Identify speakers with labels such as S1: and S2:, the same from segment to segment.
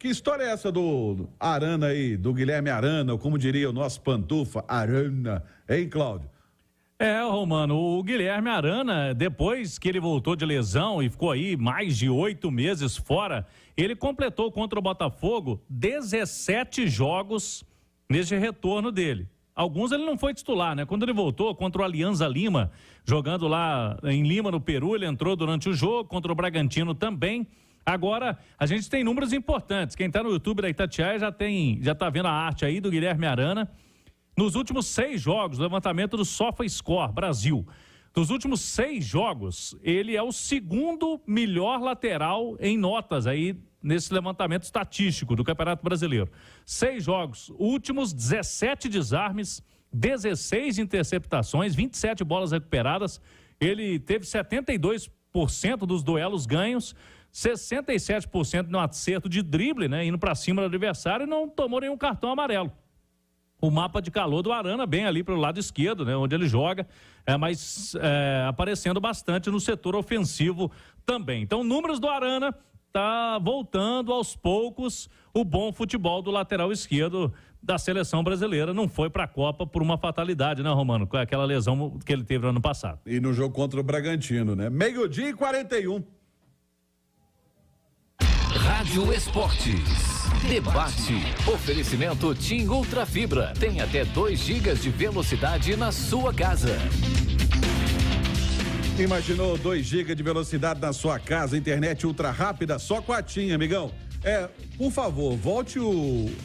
S1: que história é essa do Arana aí, do Guilherme Arana, ou como diria o nosso pantufa, Arana, hein, Cláudio?
S2: Romano, o Guilherme Arana, depois que ele voltou de lesão e ficou aí mais de 8 meses fora, ele completou contra o Botafogo 17 jogos nesse retorno dele. Alguns ele não foi titular, né? Quando ele voltou contra o Alianza Lima, jogando lá em Lima, no Peru, ele entrou durante o jogo, contra o Bragantino também. Agora, a gente tem números importantes. Quem está no YouTube da Itatiaia já tá vendo a arte aí do Guilherme Arana. Nos últimos 6 jogos, levantamento do SofaScore Brasil. Nos últimos 6 jogos, ele é o segundo melhor lateral em notas aí nesse levantamento estatístico do Campeonato Brasileiro. 6 jogos, últimos 17 desarmes, 16 interceptações, 27 bolas recuperadas. Ele teve 72% dos duelos ganhos, 67% no acerto de drible, né, indo para cima do adversário, e não tomou nenhum cartão amarelo. O mapa de calor do Arana bem ali para o lado esquerdo, né, onde ele joga, mas aparecendo bastante no setor ofensivo também. Então, números do Arana, tá voltando aos poucos o bom futebol do lateral esquerdo da seleção brasileira. Não foi para a Copa por uma fatalidade, né, Romano? Com aquela lesão que ele teve no ano passado.
S1: E no jogo contra o Bragantino, né? 12:41.
S3: Rádio Esportes. Debate. Oferecimento TIM Ultra Fibra. Tem até 2 GB de velocidade na sua casa.
S1: Imaginou 2 GB de velocidade na sua casa, internet ultra rápida, só com a TIM, amigão. Por favor, volte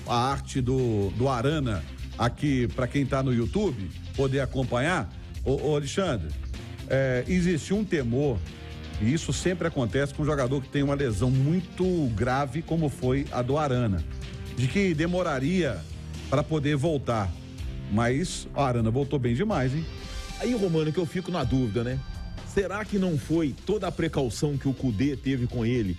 S1: a arte do Arana aqui para quem tá no YouTube poder acompanhar. Ô Alexandre, existe um temor, e isso sempre acontece com um jogador que tem uma lesão muito grave, como foi a do Arana, de que demoraria para poder voltar. Mas o Arana voltou bem demais, hein?
S4: Aí, Romano, que eu fico na dúvida, né? Será que não foi toda a precaução que o Cudê teve com ele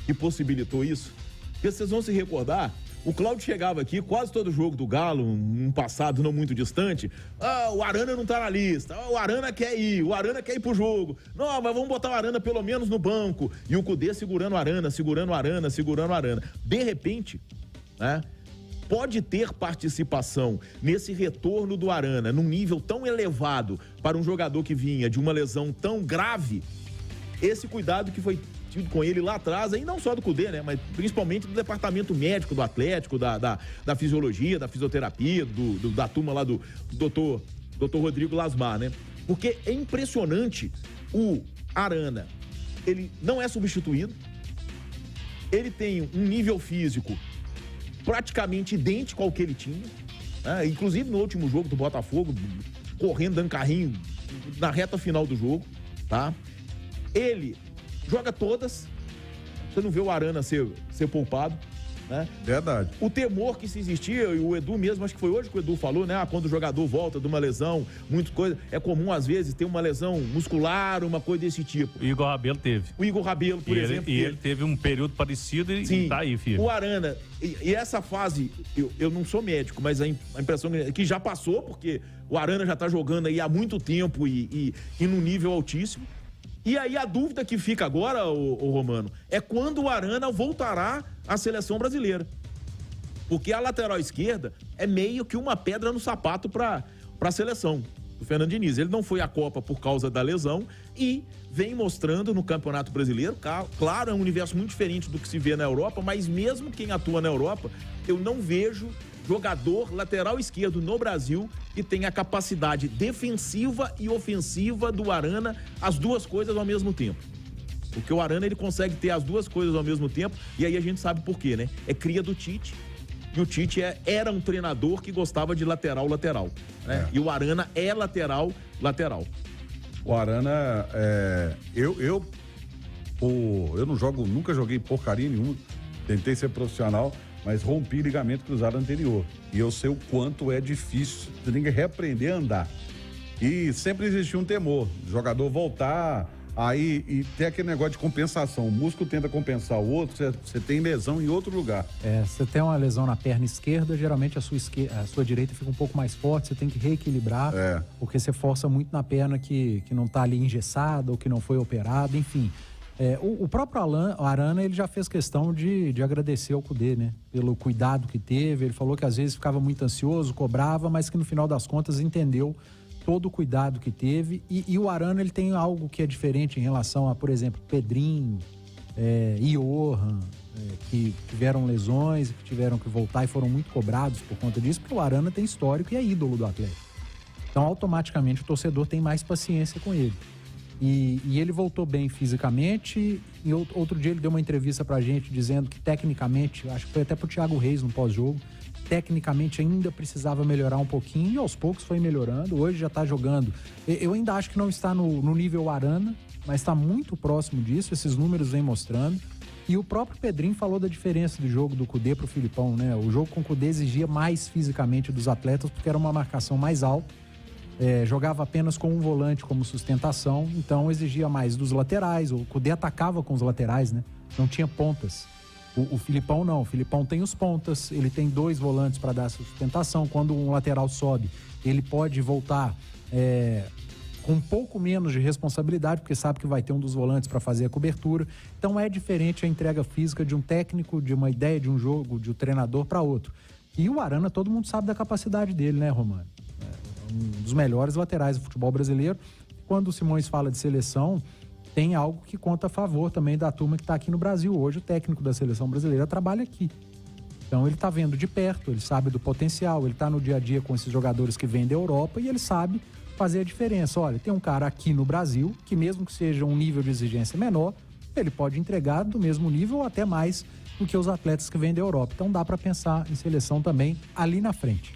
S4: que possibilitou isso? Porque vocês vão se recordar, o Cláudio chegava aqui quase todo jogo do Galo, um passado não muito distante. O Arana não tá na lista, o Arana quer ir pro jogo. Não, mas vamos botar o Arana pelo menos no banco. E o Cudê segurando o Arana. De repente, né? Pode ter participação nesse retorno do Arana num nível tão elevado para um jogador que vinha de uma lesão tão grave, esse cuidado que foi tido com ele lá atrás, e não só do Cudê, né, mas principalmente do departamento médico do Atlético, da fisiologia, da fisioterapia, da turma lá do doutor Rodrigo Lasmar, né? Porque é impressionante, o Arana, ele não é substituído, ele tem um nível físico praticamente idêntico ao que ele tinha, né? Inclusive no último jogo do Botafogo, correndo, dando carrinho na reta final do jogo, tá? Ele joga todas, você não vê o Arana ser poupado, né?
S1: Verdade.
S4: O temor que se existia, e o Edu mesmo, acho que foi hoje que o Edu falou, né? Quando o jogador volta de uma lesão, muita coisa, é comum às vezes ter uma lesão muscular, uma coisa desse tipo.
S2: O Igor Rabelo teve.
S4: O Igor Rabelo, por exemplo.
S2: Ele teve um período parecido e tá aí, filho.
S4: O Arana, e essa fase, eu não sou médico, mas a impressão é que já passou, porque o Arana já tá jogando aí há muito tempo e num nível altíssimo. E aí a dúvida que fica agora, o Romano, é quando o Arana voltará à seleção brasileira. Porque a lateral esquerda é meio que uma pedra no sapato para a seleção do Fernando Diniz. Ele não foi à Copa por causa da lesão e vem mostrando no Campeonato Brasileiro. Claro, é um universo muito diferente do que se vê na Europa, mas mesmo quem atua na Europa, eu não vejo jogador lateral esquerdo no Brasil que tem a capacidade defensiva e ofensiva do Arana, as duas coisas ao mesmo tempo. Porque o Arana, ele consegue ter as duas coisas ao mesmo tempo, e aí a gente sabe por quê, né? É cria do Tite, e o Tite era um treinador que gostava de lateral, né? E o Arana é lateral.
S1: O Arana, eu não jogo, nunca joguei porcaria nenhuma, tentei ser profissional, mas rompi ligamento cruzado anterior. E eu sei o quanto é difícil, você tem que reaprender a andar. E sempre existiu um temor, o jogador voltar, aí e tem aquele negócio de compensação. O músculo tenta compensar o outro, você tem lesão em outro lugar.
S5: Você tem uma lesão na perna esquerda, geralmente a sua direita fica um pouco mais forte, você tem que reequilibrar, porque você força muito na perna que não está ali engessada ou que não foi operada, enfim. O próprio Arana, ele já fez questão de agradecer ao Kudê, né? Pelo cuidado que teve. Ele falou que às vezes ficava muito ansioso, cobrava, mas que no final das contas entendeu todo o cuidado que teve. E o Arana, ele tem algo que é diferente em relação a, por exemplo, Pedrinho, Johan, que tiveram lesões, que tiveram que voltar e foram muito cobrados por conta disso, porque o Arana tem histórico e é ídolo do Atlético. Então, automaticamente, o torcedor tem mais paciência com ele. E ele voltou bem fisicamente. E outro dia ele deu uma entrevista pra gente dizendo que tecnicamente, acho que foi até pro Thiago Reis no pós-jogo, tecnicamente ainda precisava melhorar um pouquinho e aos poucos foi melhorando. Hoje já tá jogando. Eu ainda acho que não está no nível Arana, mas está muito próximo disso. Esses números vêm mostrando. E o próprio Pedrinho falou da diferença do jogo do Kudê pro Filipão, né? O jogo com o Kudê exigia mais fisicamente dos atletas porque era uma marcação mais alta. Jogava apenas com um volante como sustentação, então exigia mais dos laterais. O Kudê atacava com os laterais, né? Não tinha pontas. O Filipão não. O Filipão tem os pontas, ele tem 2 volantes para dar sustentação. Quando um lateral sobe, ele pode voltar com um pouco menos de responsabilidade, porque sabe que vai ter um dos volantes para fazer a cobertura. Então é diferente a entrega física de um técnico, de uma ideia de um jogo, de um treinador para outro. E o Arana, todo mundo sabe da capacidade dele, né, Romano? Um dos melhores laterais do futebol brasileiro. Quando o Simões fala de seleção, tem algo que conta a favor também da turma que está aqui no Brasil. Hoje o técnico da seleção brasileira trabalha aqui. Então ele está vendo de perto, ele sabe do potencial, ele está no dia a dia com esses jogadores que vêm da Europa e ele sabe fazer a diferença. Olha, tem um cara aqui no Brasil que mesmo que seja um nível de exigência menor, ele pode entregar do mesmo nível ou até mais do que os atletas que vêm da Europa. Então dá para pensar em seleção também ali na frente.